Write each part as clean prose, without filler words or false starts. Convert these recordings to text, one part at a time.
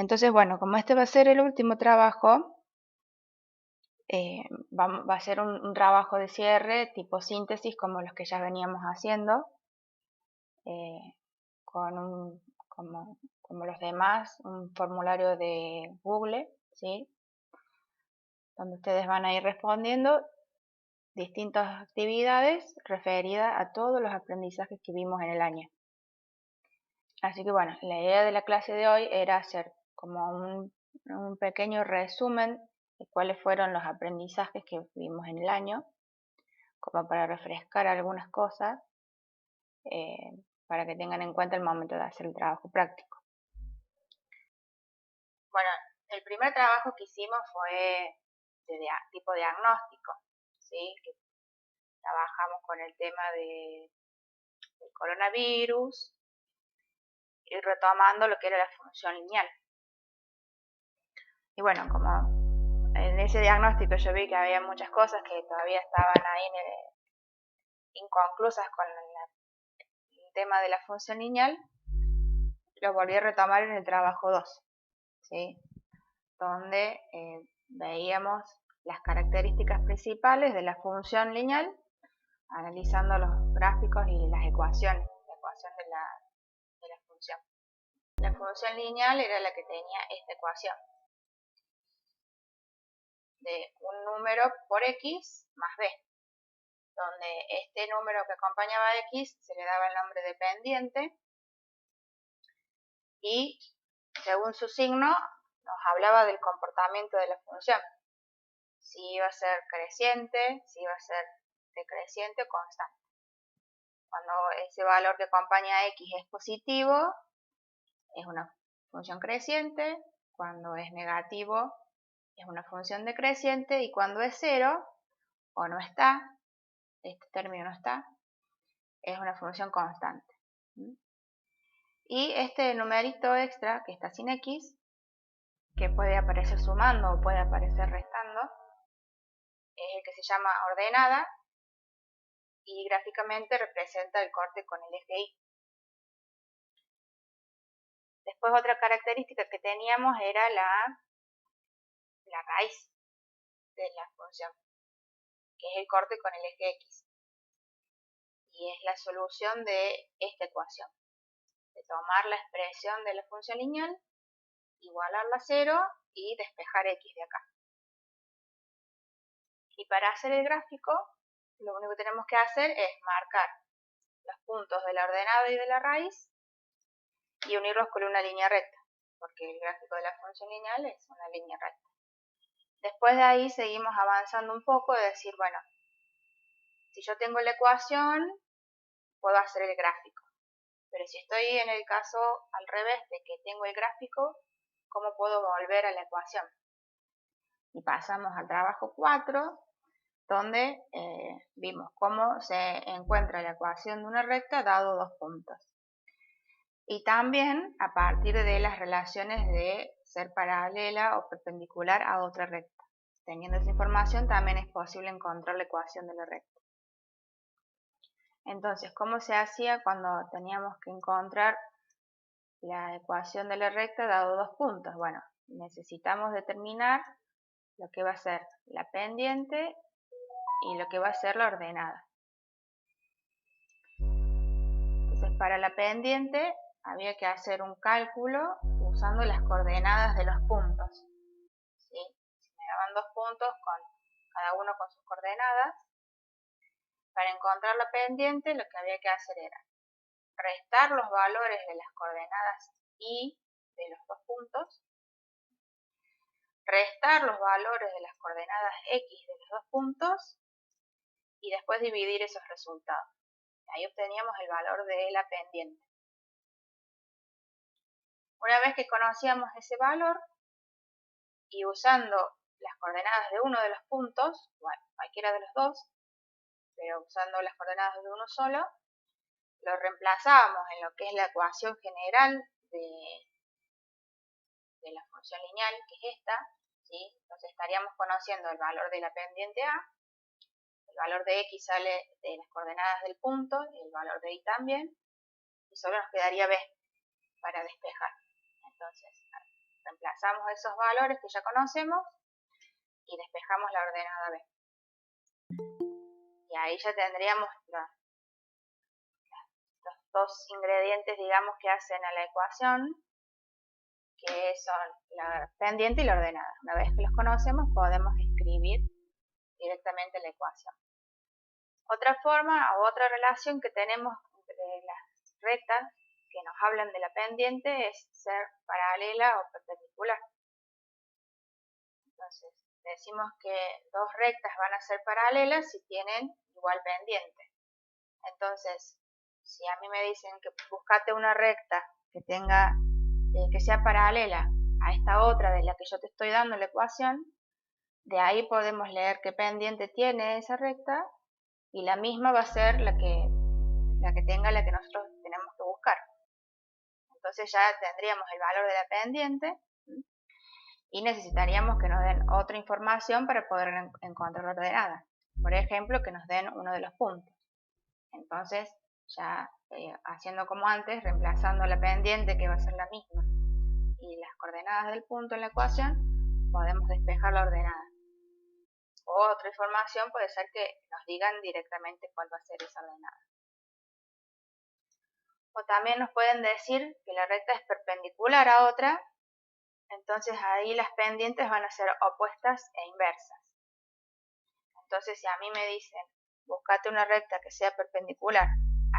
Entonces, bueno, como este va a ser el último trabajo, va a ser un trabajo de cierre tipo síntesis como los que ya veníamos haciendo, con como los demás, un formulario de Google, ¿sí? Donde ustedes van a ir respondiendo distintas actividades referidas a todos los aprendizajes que vimos en el año. Así que bueno, la idea de la clase de hoy era hacer como un pequeño resumen de cuáles fueron los aprendizajes que vimos en el año, como para refrescar algunas cosas, para que tengan en cuenta el momento de hacer el trabajo práctico. Bueno, el primer trabajo que hicimos fue de tipo diagnóstico, ¿sí? Que trabajamos con el tema del coronavirus y retomando lo que era la función lineal. Y bueno, como en ese diagnóstico yo vi que había muchas cosas que todavía estaban ahí inconclusas con el tema de la función lineal, lo volví a retomar en el trabajo 2, ¿sí? Donde veíamos las características principales de la función lineal, analizando los gráficos y las ecuaciones, la ecuación de la función. La función lineal era la que tenía esta ecuación de un número por x más b, donde este número que acompañaba a x se le daba el nombre de pendiente y según su signo nos hablaba del comportamiento de la función, si iba a ser creciente, si iba a ser decreciente o constante. Cuando ese valor que acompaña a x es positivo, es una función creciente; cuando es negativo, es una función decreciente; y cuando es cero o no está, este término no está, es una función constante. Y este numerito extra que está sin x, que puede aparecer sumando o puede aparecer restando, es el que se llama ordenada y gráficamente representa el corte con el eje y. Después otra característica que teníamos era la raíz de la función, que es el corte con el eje x. Y es la solución de esta ecuación, de tomar la expresión de la función lineal, igualarla a 0 y despejar x de acá. Y para hacer el gráfico, lo único que tenemos que hacer es marcar los puntos de la ordenada y de la raíz y unirlos con una línea recta, porque el gráfico de la función lineal es una línea recta. Después de ahí seguimos avanzando un poco, de decir, bueno, si yo tengo la ecuación, puedo hacer el gráfico. Pero si estoy en el caso al revés, de que tengo el gráfico, ¿cómo puedo volver a la ecuación? Y pasamos al trabajo 4, donde vimos cómo se encuentra la ecuación de una recta dado dos puntos. Y también a partir de las relaciones de ser paralela o perpendicular a otra recta. Teniendo esa información también es posible encontrar la ecuación de la recta. Entonces, ¿cómo se hacía cuando teníamos que encontrar la ecuación de la recta dado dos puntos? Bueno, necesitamos determinar lo que va a ser la pendiente y lo que va a ser la ordenada. Entonces, para la pendiente había que hacer un cálculo usando las coordenadas de los puntos, ¿sí? Me daban dos puntos con cada uno con sus coordenadas. Para encontrar la pendiente, lo que había que hacer era restar los valores de las coordenadas y de los dos puntos, restar los valores de las coordenadas x de los dos puntos y después dividir esos resultados. Ahí obteníamos el valor de la pendiente. Una vez que conocíamos ese valor y usando las coordenadas de uno de los puntos, bueno, cualquiera de los dos, pero usando las coordenadas de uno solo, lo reemplazábamos en lo que es la ecuación general de la función lineal, que es esta, ¿sí? Entonces estaríamos conociendo el valor de la pendiente A, el valor de x sale de las coordenadas del punto, el valor de y también, y solo nos quedaría B para despejar. Entonces, reemplazamos esos valores que ya conocemos y despejamos la ordenada B. Y ahí ya tendríamos los dos ingredientes, digamos, que hacen a la ecuación, que son la pendiente y la ordenada. Una vez que los conocemos, podemos escribir directamente la ecuación. Otra forma o otra relación que tenemos entre las rectas que nos hablan de la pendiente es ser paralela o perpendicular. Entonces, decimos que dos rectas van a ser paralelas si tienen igual pendiente. Entonces, si a mí me dicen que buscate una recta que tenga, que sea paralela a esta otra de la que yo te estoy dando la ecuación, de ahí podemos leer qué pendiente tiene esa recta y la misma va a ser la que tenga la que nosotros tenemos que buscar. Entonces ya tendríamos el valor de la pendiente y necesitaríamos que nos den otra información para poder encontrar la ordenada. Por ejemplo, que nos den uno de los puntos. Entonces, ya haciendo como antes, reemplazando la pendiente, que va a ser la misma, y las coordenadas del punto en la ecuación, podemos despejar la ordenada. O otra información puede ser que nos digan directamente cuál va a ser esa ordenada. O también nos pueden decir que la recta es perpendicular a otra, entonces ahí las pendientes van a ser opuestas e inversas. Entonces, si a mí me dicen, búscate una recta que sea perpendicular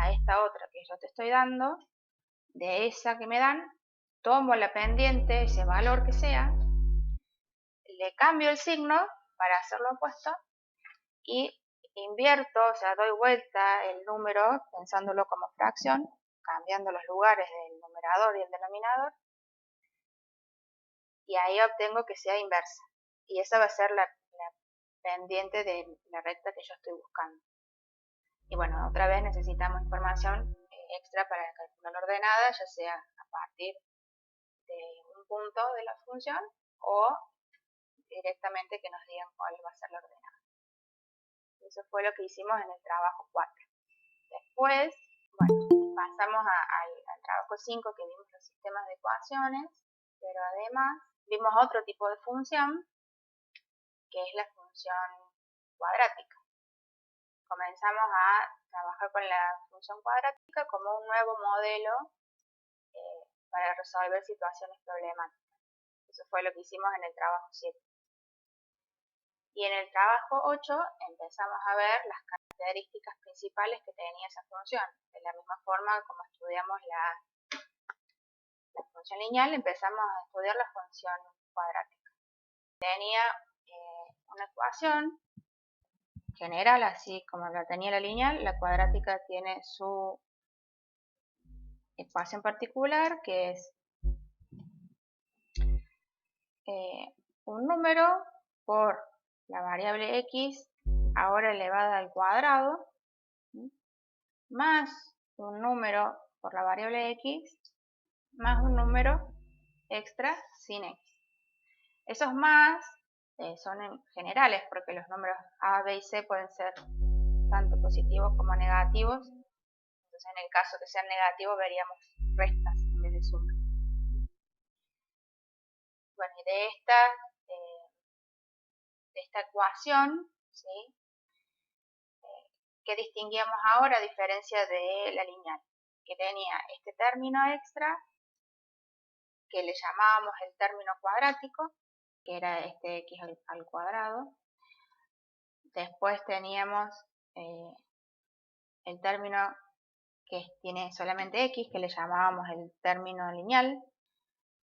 a esta otra que yo te estoy dando, de esa que me dan, tomo la pendiente, ese valor que sea, le cambio el signo para hacerlo opuesto y invierto, o sea, doy vuelta el número pensándolo como fracción, cambiando los lugares del numerador y el denominador, y ahí obtengo que sea inversa. Y esa va a ser la pendiente de la recta que yo estoy buscando. Y bueno, otra vez necesitamos información extra para calcular la ordenada, ya sea a partir de un punto de la función o directamente que nos digan cuál va a ser la ordenada. Eso fue lo que hicimos en el trabajo 4. Después, bueno, pasamos al trabajo 5, que vimos los sistemas de ecuaciones, pero además vimos otro tipo de función, que es la función cuadrática. Comenzamos a trabajar con la función cuadrática como un nuevo modelo para resolver situaciones problemáticas. Eso fue lo que hicimos en el trabajo 7. Y en el trabajo 8 empezamos a ver las características principales que tenía esa función. De la misma forma como estudiamos la función lineal, empezamos a estudiar la función cuadrática. Tenía una ecuación general, así como la tenía la lineal. La cuadrática tiene su ecuación particular, que es un número por la variable x ahora elevada al cuadrado, más un número por la variable x, más un número extra sin x. Esos más son generales, porque los números a, b y c pueden ser tanto positivos como negativos. Entonces, en el caso que sean negativos, veríamos restas en vez de sumas. Bueno, y de esta ecuación, ¿sí? ¿Qué distinguíamos ahora a diferencia de la lineal? Que tenía este término extra, que le llamábamos el término cuadrático, que era este x al cuadrado. Después teníamos el término que tiene solamente x, que le llamábamos el término lineal.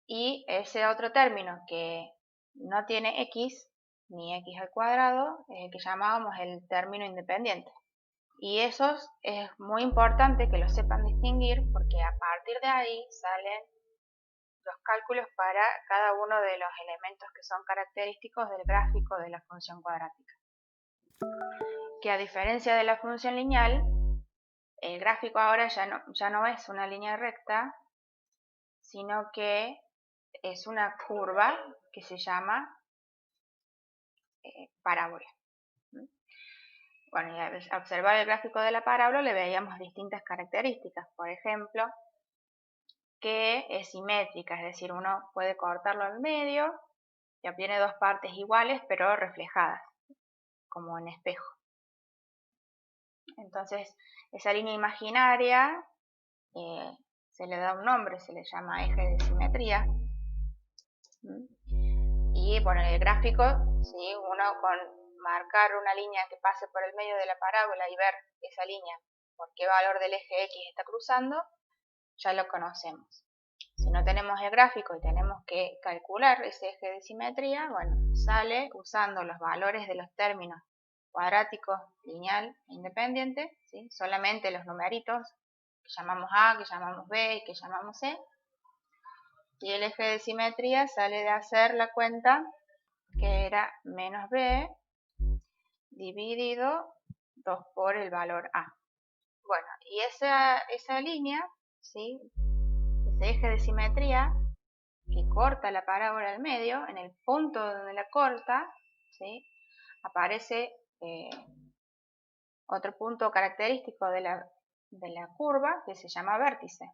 Y ese otro término que no tiene x, ni x al cuadrado, es el que llamábamos el término independiente. Y esos es muy importante que los sepan distinguir, porque a partir de ahí salen los cálculos para cada uno de los elementos que son característicos del gráfico de la función cuadrática. Que a diferencia de la función lineal, el gráfico ahora ya no es una línea recta, sino que es una curva que se llama parábola. Bueno, y al observar el gráfico de la parábola le veíamos distintas características. Por ejemplo, que es simétrica, es decir, uno puede cortarlo al medio y obtiene dos partes iguales pero reflejadas, como en espejo. Entonces, esa línea imaginaria se le da un nombre, se le llama eje de simetría. Y bueno, en el gráfico, ¿sí? Uno con marcar una línea que pase por el medio de la parábola y ver esa línea por qué valor del eje X está cruzando, ya lo conocemos. Si no tenemos el gráfico y tenemos que calcular ese eje de simetría, bueno, sale usando los valores de los términos cuadráticos, lineal e independiente, ¿sí? Solamente los numeritos que llamamos A, que llamamos B y que llamamos C. Y el eje de simetría sale de hacer la cuenta que era menos B dividido 2 por el valor A. Bueno, y esa línea, ¿sí? Ese eje de simetría que corta la parábola al medio, en el punto donde la corta, ¿sí? Aparece otro punto característico de la curva que se llama vértice,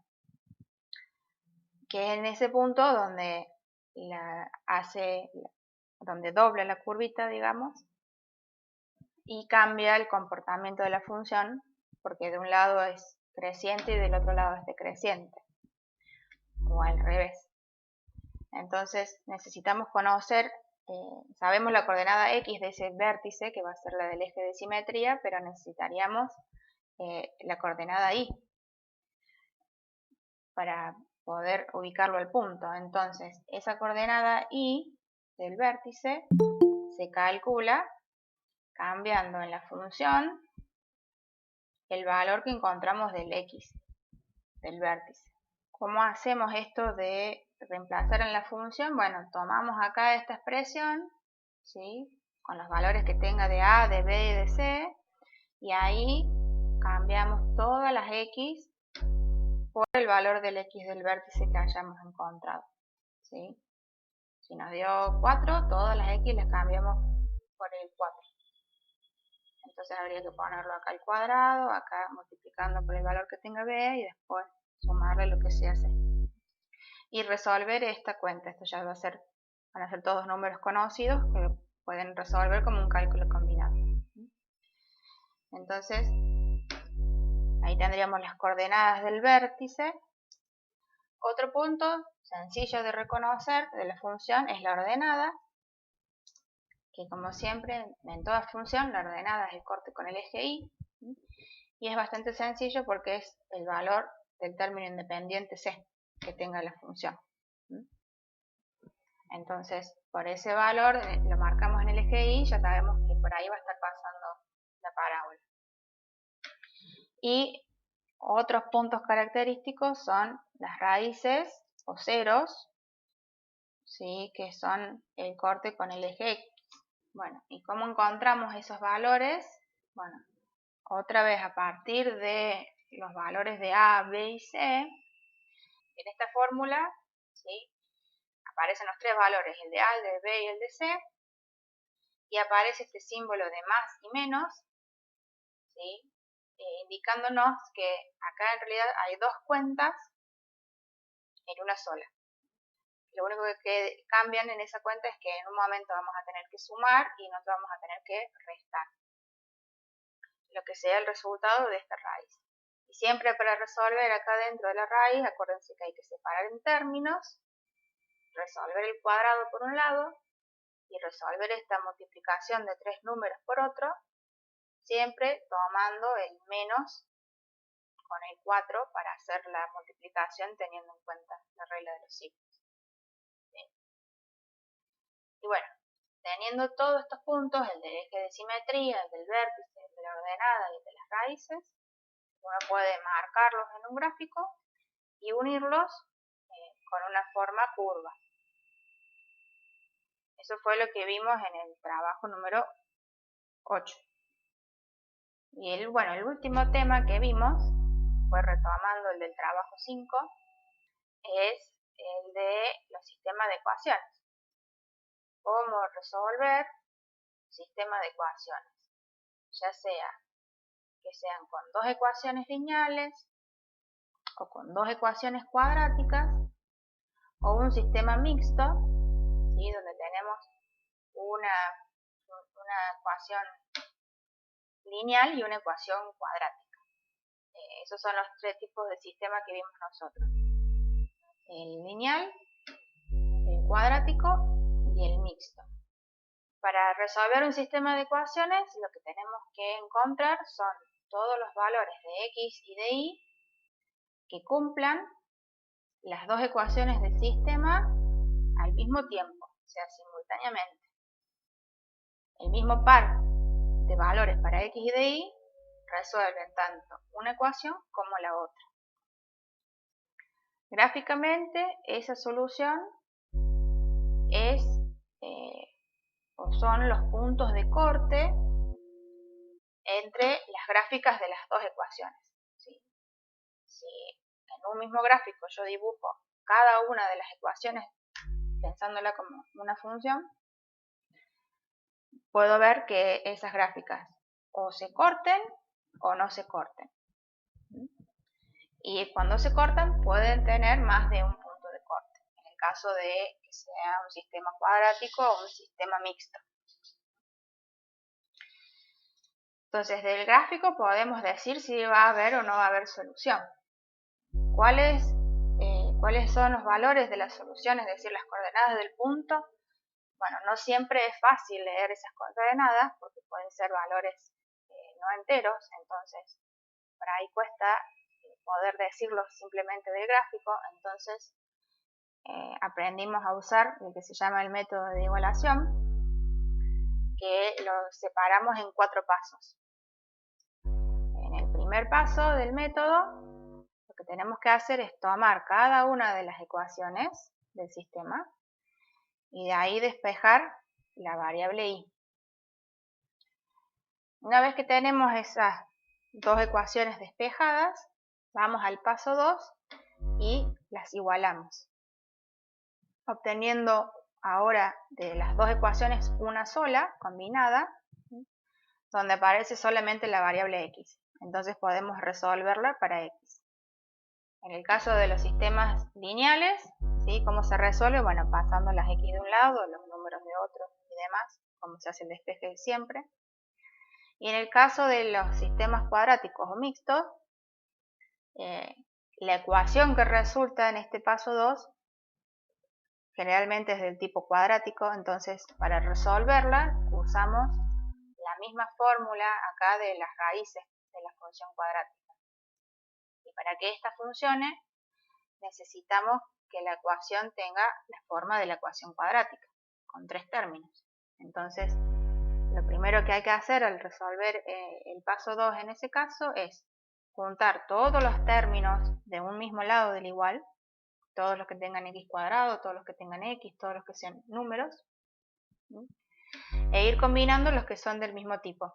que es en ese punto donde donde dobla la curvita, digamos, y cambia el comportamiento de la función, porque de un lado es creciente y del otro lado es decreciente, o al revés. Entonces necesitamos conocer, sabemos la coordenada X de ese vértice, que va a ser la del eje de simetría, pero necesitaríamos la coordenada Y para poder ubicarlo al punto. Entonces, esa coordenada Y del vértice se calcula cambiando en la función el valor que encontramos del X del vértice. ¿Cómo hacemos esto de reemplazar en la función? Bueno, tomamos acá esta expresión, ¿sí? Con los valores que tenga de A, de B y de C, y ahí cambiamos todas las X por el valor del X del vértice que hayamos encontrado, ¿sí? Si nos dio 4, todas las X las cambiamos por el 4. Entonces habría que ponerlo acá al cuadrado, acá multiplicando por el valor que tenga B y después sumarle lo que sea C. Y resolver esta cuenta. Esto ya van a ser todos números conocidos que pueden resolver como un cálculo combinado. Entonces, ahí tendríamos las coordenadas del vértice. Otro punto sencillo de reconocer de la función es la ordenada, que como siempre en toda función la ordenada es el corte con el eje Y, y es bastante sencillo porque es el valor del término independiente C que tenga la función. Entonces, por ese valor lo marcamos en el eje Y, ya sabemos que por ahí va a estar pasando la parábola. Y otros puntos característicos son las raíces o ceros, ¿sí? Que son el corte con el eje X. Bueno, ¿y cómo encontramos esos valores? Bueno, otra vez a partir de los valores de A, B y C, en esta fórmula, ¿sí? Aparecen los tres valores, el de A, el de B y el de C, y aparece este símbolo de más y menos, ¿sí? Indicándonos que acá en realidad hay dos cuentas en una sola. Lo único que cambian en esa cuenta es que en un momento vamos a tener que sumar y en otro vamos a tener que restar, lo que sea el resultado de esta raíz. Y siempre para resolver acá dentro de la raíz, acuérdense que hay que separar en términos, resolver el cuadrado por un lado y resolver esta multiplicación de tres números por otro, siempre tomando el menos con el 4 para hacer la multiplicación teniendo en cuenta la regla de los signos. Bien. Y bueno, teniendo todos estos puntos, el del eje de simetría, el del vértice, el de la ordenada y el de las raíces, uno puede marcarlos en un gráfico y unirlos con una forma curva. Eso fue lo que vimos en el trabajo número 8. Y el último tema que vimos, fue retomando el del trabajo 5, es el de los sistemas de ecuaciones. Cómo resolver sistemas de ecuaciones, ya sea que sean con dos ecuaciones lineales o con dos ecuaciones cuadráticas, o un sistema mixto, ¿sí? Donde tenemos una ecuación lineal y una ecuación cuadrática. Esos son los tres tipos de sistema que vimos nosotros: el lineal, el cuadrático y el mixto. Para resolver un sistema de ecuaciones, lo que tenemos que encontrar son todos los valores de x y de y que cumplan las dos ecuaciones del sistema al mismo tiempo, o sea, simultáneamente. El mismo par de valores para x y de y resuelven tanto una ecuación como la otra. Gráficamente, esa solución es o son los puntos de corte entre las gráficas de las dos ecuaciones. ¿Sí? Si en un mismo gráfico yo dibujo cada una de las ecuaciones pensándola como una función, puedo ver que esas gráficas o se corten o no se corten. Y cuando se cortan pueden tener más de un punto de corte, en el caso de que sea un sistema cuadrático o un sistema mixto. Entonces, del gráfico podemos decir si va a haber o no va a haber solución. ¿Cuáles son los valores de la solución, es decir, las coordenadas del punto? Bueno, no siempre es fácil leer esas coordenadas porque pueden ser valores no enteros, entonces por ahí cuesta poder decirlo simplemente del gráfico. Entonces aprendimos a usar lo que se llama el método de igualación, que lo separamos en 4 pasos. En el primer paso del método, lo que tenemos que hacer es tomar cada una de las ecuaciones del sistema y de ahí despejar la variable y. Una vez que tenemos esas dos ecuaciones despejadas, vamos al paso 2 y las igualamos, obteniendo ahora de las dos ecuaciones una sola, combinada, donde aparece solamente la variable x. Entonces podemos resolverla para x. En el caso de los sistemas lineales, ¿sí? ¿Cómo se resuelve? Bueno, pasando las x de un lado, los números de otro y demás, como se hace el despeje siempre. Y en el caso de los sistemas cuadráticos o mixtos, la ecuación que resulta en este paso 2 generalmente es del tipo cuadrático, entonces para resolverla usamos la misma fórmula acá de las raíces de la función cuadrática. Y para que esta funcione, necesitamos que la ecuación tenga la forma de la ecuación cuadrática, con 3 términos. Entonces, lo primero que hay que hacer al resolver el paso 2 en ese caso es juntar todos los términos de un mismo lado del igual, todos los que tengan x cuadrado, todos los que tengan x, todos los que sean números, e ir combinando los que son del mismo tipo.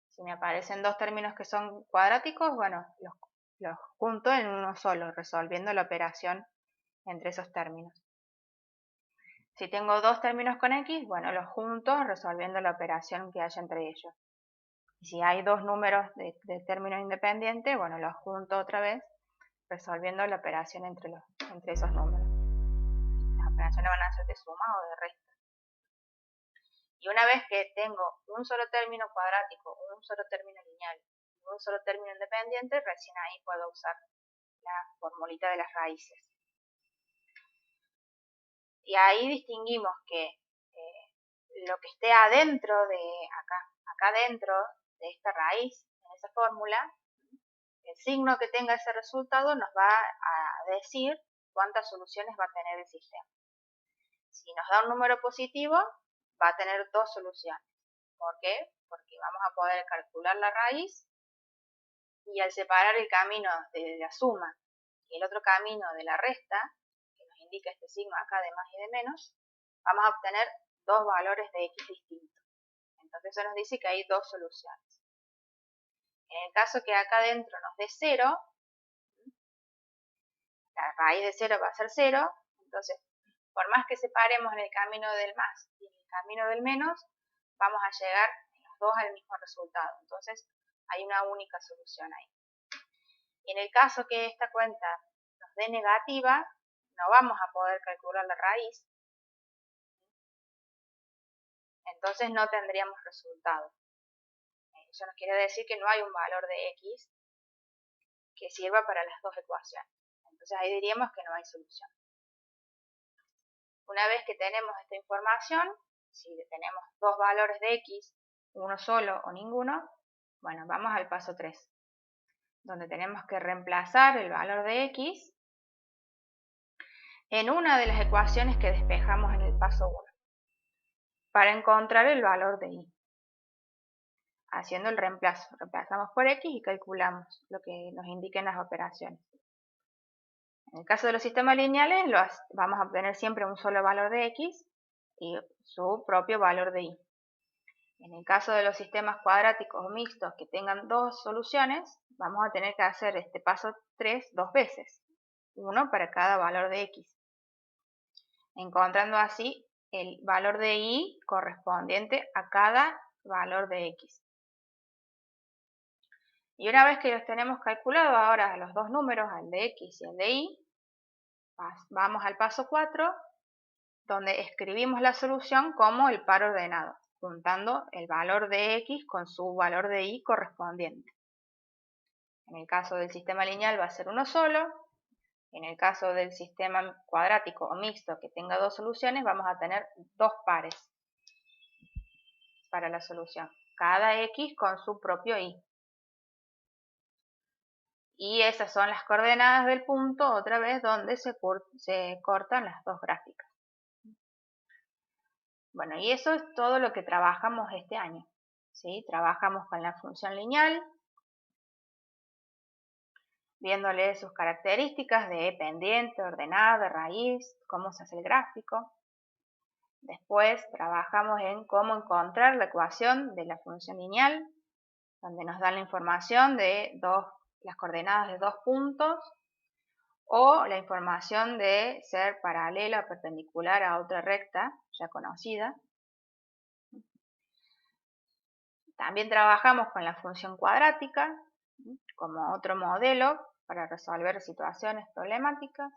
Si me aparecen dos términos que son cuadráticos, bueno, los junto en uno solo, resolviendo la operación entre esos términos. Si tengo dos términos con x, bueno, los junto resolviendo la operación que haya entre ellos. Y si hay dos números de términos independientes, bueno, los junto otra vez resolviendo la operación entre esos números. Las operaciones van a ser de suma o de resta. Y una vez que tengo un solo término cuadrático, un solo término lineal y un solo término independiente, recién ahí puedo usar la formulita de las raíces. Y ahí distinguimos que lo que esté adentro de acá dentro de esta raíz, en esa fórmula, el signo que tenga ese resultado nos va a decir cuántas soluciones va a tener el sistema. Si nos da un número positivo, va a tener dos soluciones. ¿Por qué? Porque vamos a poder calcular la raíz y al separar el camino de la suma y el otro camino de la resta, que nos indica este signo acá de más y de menos, vamos a obtener dos valores de x distintos. Entonces eso nos dice que hay dos soluciones. En el caso que acá adentro nos dé 0, la raíz de 0 va a ser 0, entonces por más que separemos en el camino del más y en el camino del menos, vamos a llegar los dos al mismo resultado. Entonces hay una única solución ahí. Y en el caso que esta cuenta nos dé negativa, no vamos a poder calcular la raíz. Entonces no tendríamos resultado. Eso nos quiere decir que no hay un valor de x que sirva para las dos ecuaciones. Entonces ahí diríamos que no hay solución. Una vez que tenemos esta información, si tenemos dos valores de x, uno solo o ninguno, bueno, vamos al paso 3, donde tenemos que reemplazar el valor de x en una de las ecuaciones que despejamos en el paso 1, para encontrar el valor de y. Haciendo el reemplazo, reemplazamos por x y calculamos lo que nos indiquen las operaciones. En el caso de los sistemas lineales, vamos a obtener siempre un solo valor de x y su propio valor de y. En el caso de los sistemas cuadráticos o mixtos que tengan dos soluciones, vamos a tener que hacer este paso 3 dos veces, uno para cada valor de x, encontrando así el valor de y correspondiente a cada valor de x. Y una vez que los tenemos calculados ahora los dos números, el de x y el de y, vamos al paso 4, donde escribimos la solución como el par ordenado, juntando el valor de x con su valor de y correspondiente. En el caso del sistema lineal va a ser uno solo. En el caso del sistema cuadrático o mixto que tenga dos soluciones, vamos a tener dos pares para la solución. Cada x con su propio y. Y esas son las coordenadas del punto, otra vez, donde se cortan las dos gráficas. Bueno, y eso es todo lo que trabajamos este año. ¿Sí? Trabajamos con la función lineal, viéndole sus características de pendiente, ordenada, de raíz, cómo se hace el gráfico. Después trabajamos en cómo encontrar la ecuación de la función lineal, donde nos da la información de las coordenadas de dos puntos, o la información de ser paralela o perpendicular a otra recta ya conocida. También trabajamos con la función cuadrática como otro modelo para resolver situaciones problemáticas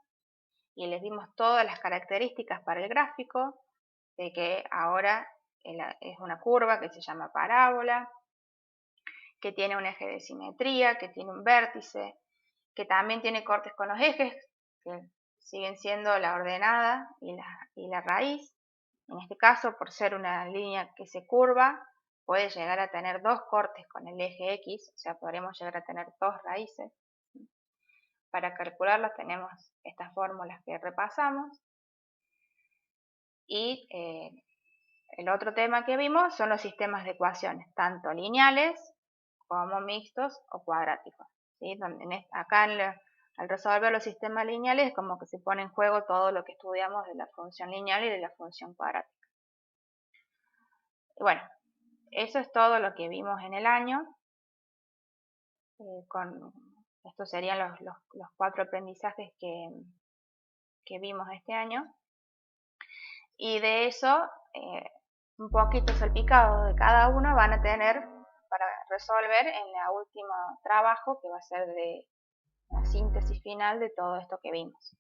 y les dimos todas las características para el gráfico, de que ahora es una curva que se llama parábola, que tiene un eje de simetría, que tiene un vértice, que también tiene cortes con los ejes, que siguen siendo la ordenada y la raíz. En este caso, por ser una línea que se curva, puede llegar a tener dos cortes con el eje X, o sea, podremos llegar a tener dos raíces. Para calcularlas tenemos estas fórmulas que repasamos. Y el otro tema que vimos son los sistemas de ecuaciones, tanto lineales como mixtos o cuadráticos. ¿Sí? Acá al resolver los sistemas lineales es como que se pone en juego todo lo que estudiamos de la función lineal y de la función cuadrática. Y bueno, eso es todo lo que vimos en el año. Estos serían los 4 aprendizajes que vimos este año. Y de eso, un poquito salpicado de cada uno van a tener para resolver en el último trabajo, que va a ser de la síntesis final de todo esto que vimos.